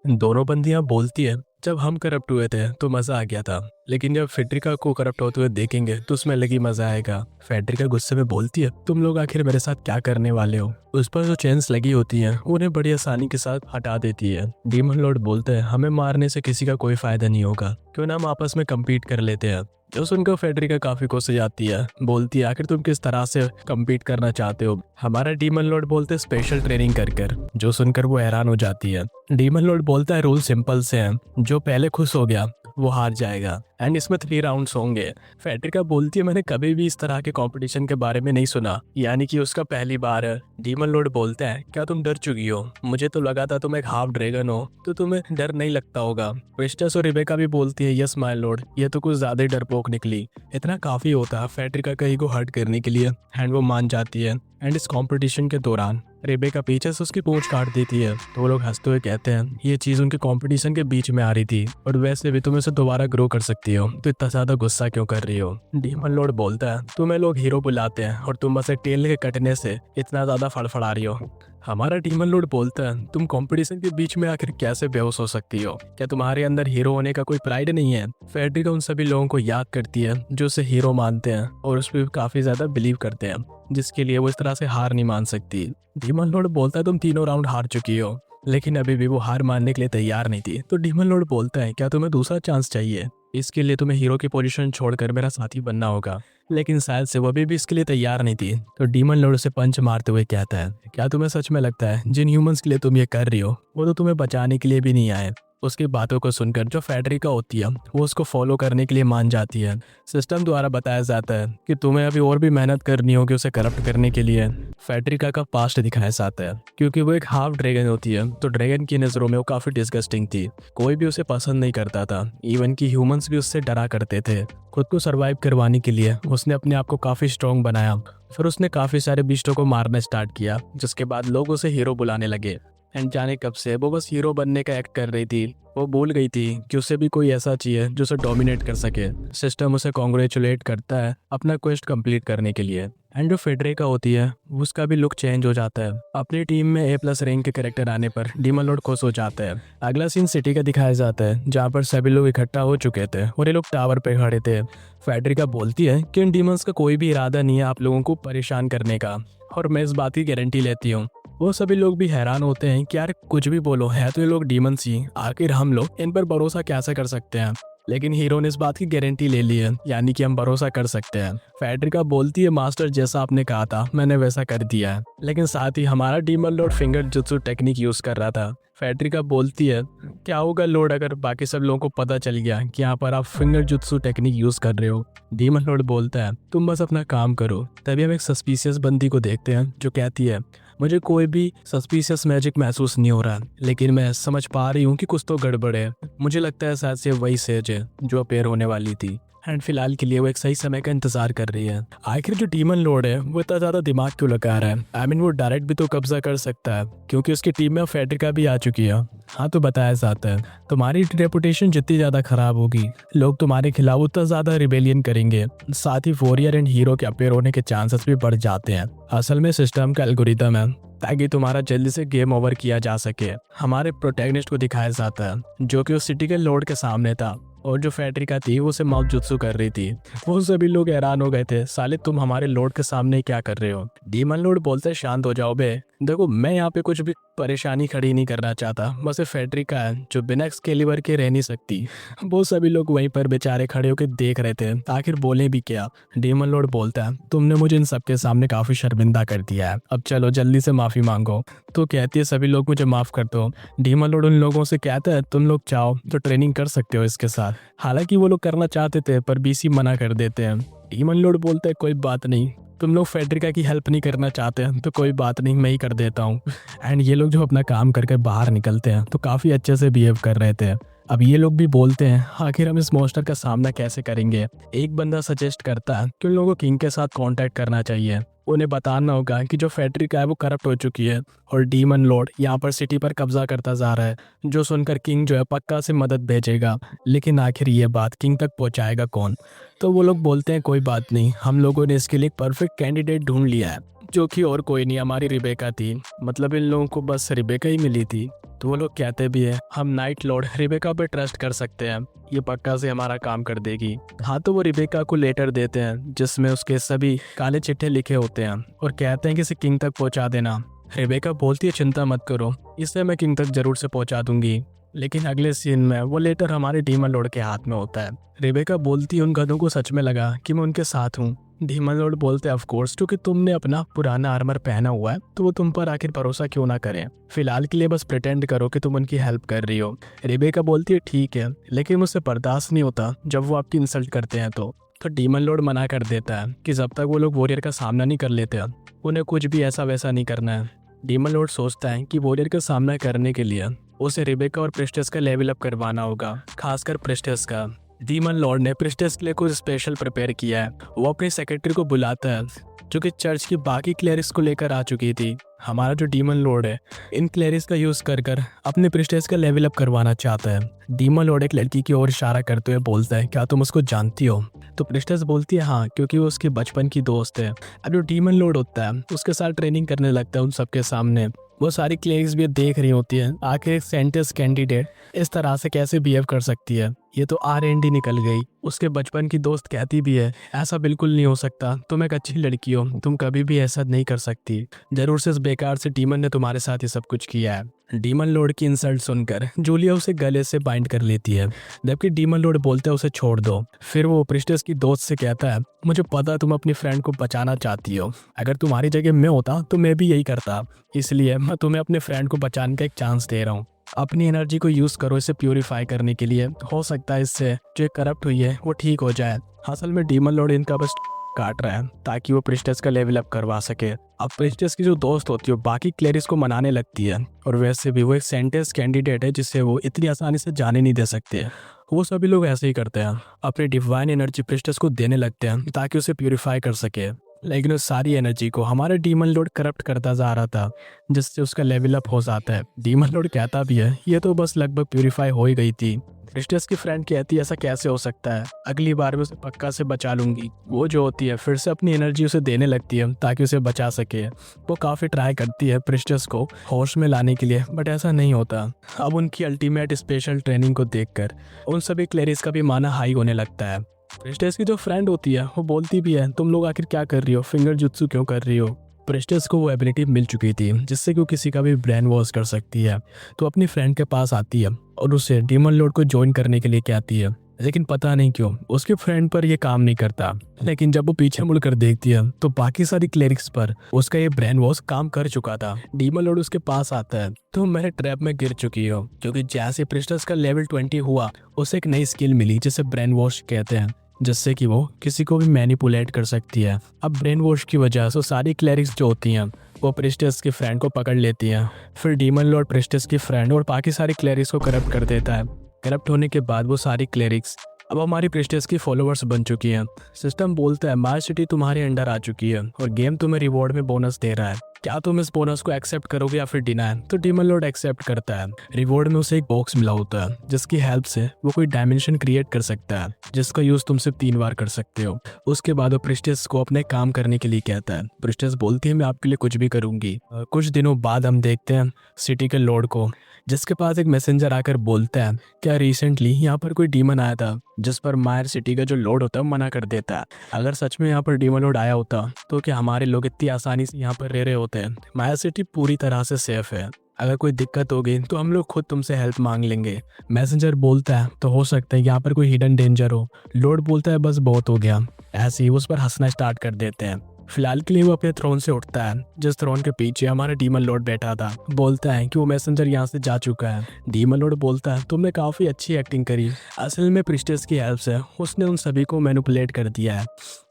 दोनों बंदियां बोलती है, जब हम करप्ट हुए थे तो मजा आ गया था, लेकिन जब फेड्रिका को करप्ट होते हुए देखेंगे तो उसमें अलग ही मजा आएगा। फेड्रिका गुस्से में बोलती है, तुम लोग आखिर मेरे साथ क्या करने वाले हो। उस पर जो चेन्स लगी होती हैं उन्हें बड़ी आसानी के साथ हटा देती है। डीमन लॉर्ड बोलते हैं, हमें मारने से किसी का कोई फायदा नहीं होगा, क्यों ना हम आपस में कम्पीट कर लेते हैं। जो सुनकर फेडरिका काफी गुस्से जाती है, बोलती है आखिर तुम किस तरह से कम्पीट करना चाहते हो। हमारा डीमन लॉर्ड बोलते स्पेशल ट्रेनिंग कर कर। जो सुनकर वो हैरान हो जाती है। डीमन लॉर्ड बोलता है रूल सिंपल से हैं, जो पहले खुश हो गया वो हार जाएगा एंड इसमें 3 राउंड्स होंगे। फेडरिका बोलती है मैंने कभी भी इस तरह के कंपटीशन के बारे में नहीं सुना, यानी कि उसका पहली बार है। डीमन लॉर्ड बोलता है क्या तुम डर चुकी हो, मुझे तो लगा था तुम एक हाफ ड्रैगन हो तो तुम्हें डर नहीं लगता होगा। क्रिस्टस और रिबेका भी बोलती है यस माय लॉर्ड, ये तो कुछ ज्यादा ही डरपोक निकली। इतना काफी होता है फेडरिका का ईगो हर्ट करने के लिए एंड वो मान जाती है। एंड इस कंपटीशन के दौरान रेबेका पीछे से उसकी पूंछ काट देती है, तो वो लोग हंसते हुए कहते हैं ये चीज उनके कंपटीशन के बीच में आ रही थी और वैसे भी तुम इसे दोबारा ग्रो कर सकती हो, तो इतना ज्यादा गुस्सा क्यों कर रही हो। डीमन लॉर्ड बोलता है तुम्हें लोग हीरो बुलाते हैं और तुम बस एक टेल के कटने से इतना ज्यादा फड़फड़ा रही हो। हमारा डीमन लॉर्ड बोलता है तुम कंपटीशन के बीच में आखिर कैसे बेहोश हो सकती हो, क्या तुम्हारे अंदर हीरो होने का कोई प्राइड नहीं है। फेडरिका उन सभी लोगों को याद करती है जो उसे हीरो मानते हैं और उस पर काफी ज्यादा बिलीव करते हैं, जिसके लिए वो इस तरह से हार नहीं मान सकती। डीमन लॉर्ड बोलता है तुम तीनों राउंड हार चुकी हो, लेकिन अभी भी वो हार मानने के लिए तैयार नहीं थी। तो डीमन लॉर्ड बोलता है क्या तुम्हें दूसरा चांस चाहिए, इसके लिए तुम्हें हीरो की पोजीशन छोड़कर मेरा साथी बनना होगा। लेकिन शायद से वो अभी भी इसके लिए तैयार नहीं थी। तो डीमन लॉर्ड उसे पंच मारते हुए कहता है क्या तुम्हें सच में लगता है जिन ह्यूमंस के लिए तुम ये कर रही हो वो तो तुम्हें बचाने के लिए भी नहीं आए। उसकी बातों को सुनकर जो फेडरिका होती है वो उसको फॉलो करने के लिए मान जाती है। सिस्टम द्वारा बताया जाता है कि तुम्हें अभी और भी मेहनत करनी होगी उसे करप्ट करने के लिए। फेडरिका का पास्ट दिखाया जाता है, क्योंकि वो एक हाफ ड्रैगन होती है तो ड्रैगन की नज़रों में वो काफ़ी डिस्गस्टिंग थी। कोई भी उसे पसंद नहीं करता था, इवन कि ह्यूमंस भी उससे डरा करते थे। खुद को सरवाइव करवाने के लिए उसने अपने आप को काफ़ी स्ट्रॉन्ग बनाया। फिर उसने काफ़ी सारे बिस्टों को मारना स्टार्ट किया, जिसके बाद लोग उसे हीरो बुलाने लगे। एंड जाने कब से वो बस हीरो बनने का एक्ट कर रही थी। वो भूल गई थी कि उसे भी कोई ऐसा चाहिए जो उसे डोमिनेट कर सके। सिस्टम उसे कॉन्ग्रेचुलेट करता है अपना क्वेस्ट कंप्लीट करने के लिए। एंड जो फेडरिका होती है उसका भी लुक चेंज हो जाता है। अपनी टीम में A+ रैंक के कैरेक्टर आने पर डीमन लॉर्ड खुश हो जाता है। अगला सीन सिटी का दिखाया जाता है, जहाँ पर सभी लोग इकट्ठा हो चुके थे और ये लोग टावर पे खड़े थे। फेडरिका बोलती है कि इन डीमंस का कोई भी इरादा नहीं है आप लोगों को परेशान करने का, और मैं इस बात की गारंटी लेती हूँ। वो सभी लोग भी हैरान होते हैं कि यार कुछ भी बोलो, है तो ये लोग डीमंस ही, आखिर हम लोग इन पर भरोसा कैसे कर सकते हैं। लेकिन हीरो ने इस बात की गारंटी ले ली है, यानी कि हम भरोसा कर सकते हैं। फेडरिका बोलती है मास्टर जैसा आपने कहा था मैंने वैसा कर दिया है, लेकिन साथ ही हमारा demon Lord finger jutsu technique use कर रहा था। फेडरिका बोलती है क्या होगा लॉर्ड अगर बाकी सब लोगों को पता चल गया कि यहाँ पर आप फिंगर जुत्सु टेक्निक यूज कर रहे हो। डीमन लॉर्ड बोलता है तुम बस अपना काम करो। तभी हम एक सस्पिशियस बंदी को देखते हैं जो कहती है मुझे कोई भी सस्पिशियस मैजिक महसूस नहीं हो रहा, लेकिन मैं समझ पा रही हूँ कि कुछ तो गड़बड़ है। मुझे लगता है शायद से वही सेज है जो अपेयर होने वाली थी। एंड फिलहाल के लिए वो एक सही समय का इंतजार कर रही है। आखिर जो डीमन लॉर्ड है वो इतना ज्यादा दिमाग क्यों लगा रहा है। आई मीन वो डायरेक्ट भी तो कब्जा कर सकता है, क्योंकि उसकी टीम में फेडरिका भी आ चुकी है। हाँ तो बताया जाता है तुम्हारी रेपुटेशन जितनी ज्यादा खराब होगी लोग तुम्हारे खिलाफ उतना ज्यादा रिबेलियन करेंगे, साथ ही वॉरियर एंड हीरो के अपेयर होने के चांसेस भी बढ़ जाते हैं। असल में सिस्टम का एल्गोरिदम है ताकि तुम्हारा जल्दी से गेम ओवर किया जा सके। हमारे प्रोटैगनिस्ट को दिखाया जाता है जो कि उस सिटी के लॉर्ड के सामने था, और जो फेडरिका थी वो उसे माउथ जुत्सु कर रही थी। वो सभी लोग हैरान हो गए थे, साले तुम हमारे लॉर्ड के सामने क्या कर रहे हो। डीमन लॉर्ड बोलते शांत हो जाओ बे, देखो मैं यहाँ पे कुछ भी परेशानी खड़ी नहीं करना चाहता, बस ये फेडरिका है जो बिना एक्सकेलिबर के रह नहीं सकती। वो सभी लोग वहीं पर बेचारे खड़े होकर देख रहे थे, आखिर बोले भी क्या। डीमन लॉर्ड बोलता है तुमने मुझे इन सबके सामने काफी शर्मिंदा कर दिया है, अब चलो जल्दी से माफी मांगो। तो कहती है सभी लोग मुझे माफ कर दो। डीमन लॉर्ड उन लोगों से कहता है तुम लोग चाहो तो ट्रेनिंग कर सकते हो इसके साथ। हालांकि वो लोग करना चाहते थे पर BC मना कर देते हैं। डीमन लॉर्ड बोलता है कोई बात नहीं, तुम लोग फेडरिका की हेल्प नहीं करना चाहते हैं तो कोई बात नहीं, मैं ही कर देता हूँ। एंड ये लोग जो अपना काम करके बाहर निकलते हैं तो काफ़ी अच्छे से बिहेव कर रहे थे। अब ये लोग भी बोलते हैं आखिर हम इस मॉन्स्टर का सामना कैसे करेंगे। एक बंदा सजेस्ट करता है कि उन लोगों को किंग के साथ कांटेक्ट करना चाहिए। उन्हें बताना होगा कि जो फेडरिका है वो करप्ट हो चुकी है और डीमन लॉर्ड यहाँ पर सिटी पर कब्जा करता जा रहा है, जो सुनकर किंग जो है पक्का से मदद भेजेगा। लेकिन आखिर ये बात किंग तक पहुँचाएगा कौन? तो वो लोग बोलते हैं कोई बात नहीं, हम लोगों ने इसके लिए एक परफेक्ट कैंडिडेट ढूंढ लिया है, जो कि और कोई नहीं हमारी रिबेका थी। मतलब इन लोगों को बस रिबेका ही मिली थी। तो वो लोग कहते भी है हम नाइट लॉर्ड रिबेका पे ट्रस्ट कर सकते हैं, ये पक्का से हमारा काम कर देगी। हाँ, तो वो रिबेका को लेटर देते हैं जिसमें उसके सभी काले चिट्ठे लिखे होते हैं और कहते हैं कि इसे किंग तक पहुंचा देना। रिबेका बोलती है चिंता मत करो, इसे मैं किंग तक जरूर से पहुंचा दूंगी। लेकिन अगले सीन में वो लेटर हमारे डीमन लॉर्ड के हाथ में होता है। रिबेका बोलती है उन गधों को सच में लगा कि मैं उनके साथ हूँ। डीमन लॉर्ड बोलते हैं ऑफ कोर्स, क्योंकि तुमने अपना पुराना आर्मर पहना हुआ है तो वो तुम पर आखिर भरोसा क्यों ना करें। फिलहाल के लिए बस प्रिटेंड करो कि तुम उनकी हेल्प कर रही हो। रिबेका बोलती है ठीक है, लेकिन मुझसे बर्दाश्त नहीं होता जब वो आपकी इंसल्ट करते हैं। तो डीमन लॉर्ड मना कर देता है कि जब तक वो लोग वॉरियर का सामना नहीं कर लेते उन्हें कुछ भी ऐसा वैसा नहीं करना है। डीमन लॉर्ड सोचता है कि वॉरियर का सामना करने के लिए उसे रिबेका और प्रिस्टेस का लेवल अप करवाना होगा, खासकर प्रिस्टेस का। डीमन लॉर्ड ने प्रिस्टेस के लिए कुछ स्पेशल प्रिपेयर किया है। वो अपने सेक्रेटरी को बुलाता है जो कि चर्च की बाकी क्लेरिक्स को लेकर आ चुकी थी। हमारा जो डीमन लॉर्ड है इन क्लेरिक्स का यूज कर अपने प्रिस्टेस का लेवल अप करवाना चाहता है। डीमन लॉर्ड एक लड़की की ओर इशारा करते हुए बोलता है क्या तुम उसको जानती हो? तो प्रिस्टेस बोलती है हाँ, क्योंकि वो उसके बचपन की दोस्त है। अब जो डीमन लॉर्ड होता है उसके साथ ट्रेनिंग करने लगता है उन सबके सामने। वो सारी क्लेरिक्स भी देख रही होती है आखिर एक सेंटेंस कैंडिडेट इस तरह से कैसे बिहेव कर सकती है। ये तो R&D निकल गई। उसके बचपन की दोस्त कहती भी है ऐसा बिल्कुल नहीं हो सकता, तुम एक अच्छी लड़की हो, तुम कभी भी ऐसा नहीं कर सकती। जरूर से इस बेकार से डीमन ने तुम्हारे साथ ये सब कुछ किया है। डीमन लॉर्ड की इंसल्ट सुनकर जूलिया उसे गले से बाइंड कर लेती है, जबकि डीमन लॉर्ड बोलता है उसे छोड़ दो। फिर वो प्रिस्टेस की दोस्त से कहता है मुझे पता तुम अपनी फ्रेंड को बचाना चाहती हो, अगर तुम्हारी जगह मैं होता तो मैं भी यही करता, इसलिए मैं तुम्हें अपने फ्रेंड को बचाने का एक चांस दे रहा हूँ। अपनी एनर्जी को यूज करो इसे प्यूरिफाई करने के लिए, हो सकता है इससे जो करप्ट हुई है वो ठीक हो जाए। असल में डीमन लॉर्ड इनका बस काट रहा है ताकि वो प्रिस्टेस का लेवल अप करवा सके। अब प्रिस्टेस की जो दोस्त होती है बाकी क्लेरिस को मनाने लगती है, और वैसे भी वो एक सेंटेंस कैंडिडेट है जिसे वो इतनी आसानी से जाने नहीं दे सकते। वो सभी लोग ऐसे ही करते हैं, अपनी डिवाइन एनर्जी प्रिस्टेस को देने लगते हैं ताकि उसे प्यूरिफाई कर सके। लेकिन उस सारी एनर्जी को हमारा डीमन लॉर्ड करप्ट करता जा रहा था, जिससे उसका लेवल अप हो जाता है। डीमन लॉर्ड कहता भी है ये तो बस लगभग प्यूरिफाई हो ही गई थी। प्रिस्टेस की फ्रेंड कहती है ऐसा कैसे हो सकता है, अगली बार मैं उसे पक्का से बचा लूंगी। वो जो होती है फिर से अपनी एनर्जी उसे देने लगती है ताकि उसे बचा सके। वो काफ़ी ट्राई करती है प्रिस्टेस को होश में लाने के लिए, बट ऐसा नहीं होता। अब उनकी अल्टीमेट स्पेशल ट्रेनिंग को देखकर उन सभी क्लेरिस का भी माना हाई होने लगता है। प्रिस्टेस की जो फ्रेंड होती है वो बोलती भी है तुम लोग आखिर क्या कर रही हो, फिंगर जुत्सु क्यों कर रही हो। प्रिस्टेस को वो एबिलिटी मिल चुकी थी जिससे कि वो किसी का भी ब्रेन वॉश कर सकती है। तो अपनी फ्रेंड के पास आती है और उसे डीमन लॉर्ड को ज्वाइन करने के लिए कहती है, लेकिन पता नहीं क्यों उसके फ्रेंड पर ये काम नहीं करता। लेकिन जब वो पीछे मुड़कर देखती है तो बाकी सारी क्लेरिक्स पर उसका ये ब्रेन वॉश काम कर चुका था। डीमन लॉर्ड उसके पास आता है तो मेरे ट्रैप में गिर चुकी हो, क्योंकि जैसे प्रिस्टेस का लेवल 20 हुआ उसे एक नई स्किल मिली जिसे ब्रेन वॉश कहते हैं, जिससे कि वो किसी को भी मैनिपुलेट कर सकती है। अब ब्रेन वॉश की वजह से सारी क्लेरिक्स जो होती हैं वो प्रिस्टेस की फ्रेंड को पकड़ लेती हैं। फिर डीमन लॉर्ड प्रिस्टेस की फ्रेंड और बाकी सारी क्लेरिक्स को करप्ट कर देता है। करप्ट होने के बाद वो सारी क्लेरिक्स अब हमारी प्रिस्टेस की फॉलोअर्स बन चुकी हैं। सिस्टम बोलता है माय सिटी तुम्हारे अंडर आ चुकी है और गेम तुम्हें रिवॉर्ड में बोनस दे रहा है, क्या तुम इस बोनस को एक्सेप्ट करोगे या फिर डिनाई। तो डीमन लॉर्ड एक्सेप्ट करता है। रिवॉर्ड में उसे एक बॉक्स मिला होता है जिसकी हेल्प से वो कोई डायमेंशन क्रिएट कर सकता है जिसका यूज तुम सिर्फ 3 बार कर सकते हो। उसके बाद वो प्रिस्टेस को अपने काम करने के लिए कहता है। प्रिस्टेस बोलती है मैं आपके लिए कुछ भी करूंगी। कुछ दिनों बाद हम देखते हैं सिटी के लॉर्ड को, जिसके पास एक मैसेंजर आकर बोलता है क्या रिसेंटली यहाँ पर कोई डीमन आया था, जिस पर मायर सिटी का जो लॉर्ड होता है मना कर देता है। अगर सच में यहाँ पर डीमन लॉर्ड आया होता तो क्या हमारे लोग इतनी आसानी से यहाँ पर रह रहे होते हैं। मायर सिटी पूरी तरह से सेफ है, अगर कोई दिक्कत हो गई तो हम लोग खुद तुमसे हेल्प मांग लेंगे। मैसेंजर बोलता है तो हो सकता है यहाँ पर कोई हिडन डेंजर हो। लॉर्ड बोलता है बस बहुत हो गया। ऐसे ही उस पर हंसना स्टार्ट कर देते हैं। फिलहाल के लिए वो अपने थ्रोन से उठता है, जिस थ्रोन के पीछे हमारा डीमन लॉर्ड बैठा था। बोलता है कि वो मैसेंजर यहाँ से जा चुका है। डीमन लॉर्ड बोलता है तुमने काफी अच्छी एक्टिंग करी, असल में प्रिस्टेस की हेल्प से उसने उन सभी को मैनिपुलेट कर दिया है।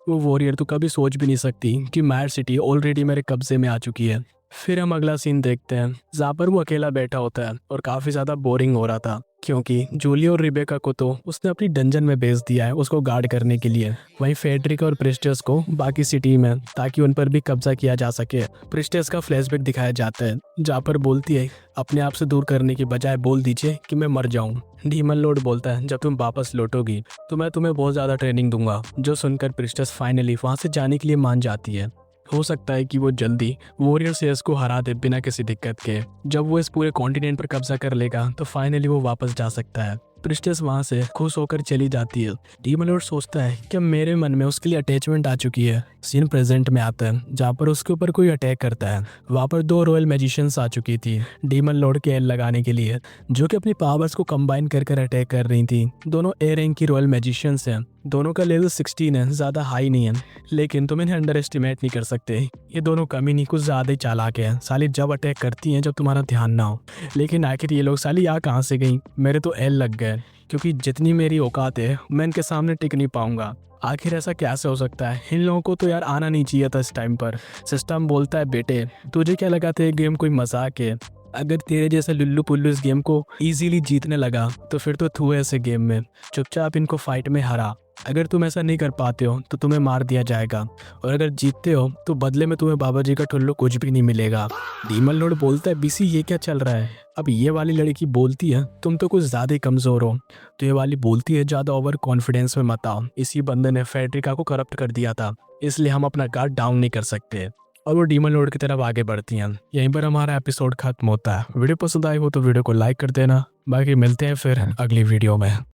वो वॉरियर तो कभी सोच भी नहीं सकती कि मायर सिटी ऑलरेडी मेरे कब्जे में आ चुकी है। फिर हम अगला सीन देखते हैं जहाँ पर वो अकेला बैठा होता है और काफी ज्यादा बोरिंग हो रहा था। क्योंकि जूली और रिबेका को तो उसने अपनी डंजन में भेज दिया है उसको गार्ड करने के लिए। वहीं फेडरिका और प्रिस्टियस को बाकी सिटी में, ताकि उन पर भी कब्जा किया जा सके। प्रिस्टियस का फ्लैशबैक दिखाया जाता है जहाँ पर बोलती है अपने आप से दूर करने की बजाय बोल दीजिए कि मैं मर जाऊं। डीमन लॉर्ड बोलता है जब तुम वापस लौटोगी तो मैं तुम्हें बहुत ज़्यादा ट्रेनिंग दूंगा, जो सुनकर प्रिस्टियस फाइनली वहाँ से जाने के लिए मान जाती है। हो सकता है कि वो जल्दी वॉरियर सेल्स को हरा दे बिना किसी दिक्कत के। जब वो इस पूरे कॉन्टिनेंट पर कब्जा कर लेगा तो फाइनली वो वापस जा सकता है। प्रिस्टियस वहाँ से खुश होकर चली जाती है। डीमन लॉर्ड सोचता है कि मेरे मन में उसके लिए अटैचमेंट आ चुकी है। सीन प्रेजेंट में आता है जहाँ पर उसके ऊपर कोई अटैक करता है। वहाँ पर 2 रॉयल मैजिशियंस आ चुकी थी डीमन लॉर्ड के एल लगाने के लिए, जो कि अपनी पावर्स को कंबाइन कर अटैक कर रही थी। दोनों ए रैंक की रॉयल मैजिशियंस हैं। दोनों का लेवल 16 है, ज़्यादा हाई नहीं है, लेकिन तुम इन्हें अंडर एस्टिमेट नहीं कर सकते। ये दोनों कमी नहीं, कुछ ज़्यादा ही चालाक है। साली जब अटैक करती हैं जब तुम्हारा ध्यान ना हो। लेकिन आखिर ये लोग साली यहाँ कहाँ से गई? मेरे तो एल लग गए, क्योंकि जितनी मेरी औकात है मैं इनके सामने टिक नहीं पाऊंगा। आखिर ऐसा कैसे हो सकता है? इन लोगों को तो यार आना नहीं चाहिए था इस टाइम पर। सिस्टम बोलता है बेटे तुझे क्या लगा था ये गेम कोई मजाक है? अगर तेरे जैसा लुल्लू पुल्लू इस गेम को इजीली जीतने लगा तो फिर तो तू है ऐसे गेम में। चुपचाप इनको फाइट में हरा। अगर तुम ऐसा नहीं कर पाते हो तो तुम्हें मार दिया जाएगा, और अगर जीतते हो तो बदले में तुम्हें बाबा जी का ठुल्लू कुछ भी नहीं मिलेगा। डीमन लॉर्ड बोलता है बीसी ये क्या चल रहा है? अब ये वाली लड़की बोलती है तुम तो कुछ ज़्यादा ही कमज़ोर हो। तो ये वाली बोलती है ज़्यादा ओवर कॉन्फिडेंस में मत आओ। इसी बंदे ने फेडरिका को करप्ट कर दिया था, इसलिए हम अपना गार्ड डाउन नहीं कर सकते। और वो डीमन लॉर्ड की तरफ आगे बढ़ती हैं। यहीं पर हमारा एपिसोड खत्म होता है। वीडियो पसंद आई हो तो वीडियो को लाइक कर देना। बाकी मिलते हैं फिर अगली वीडियो में।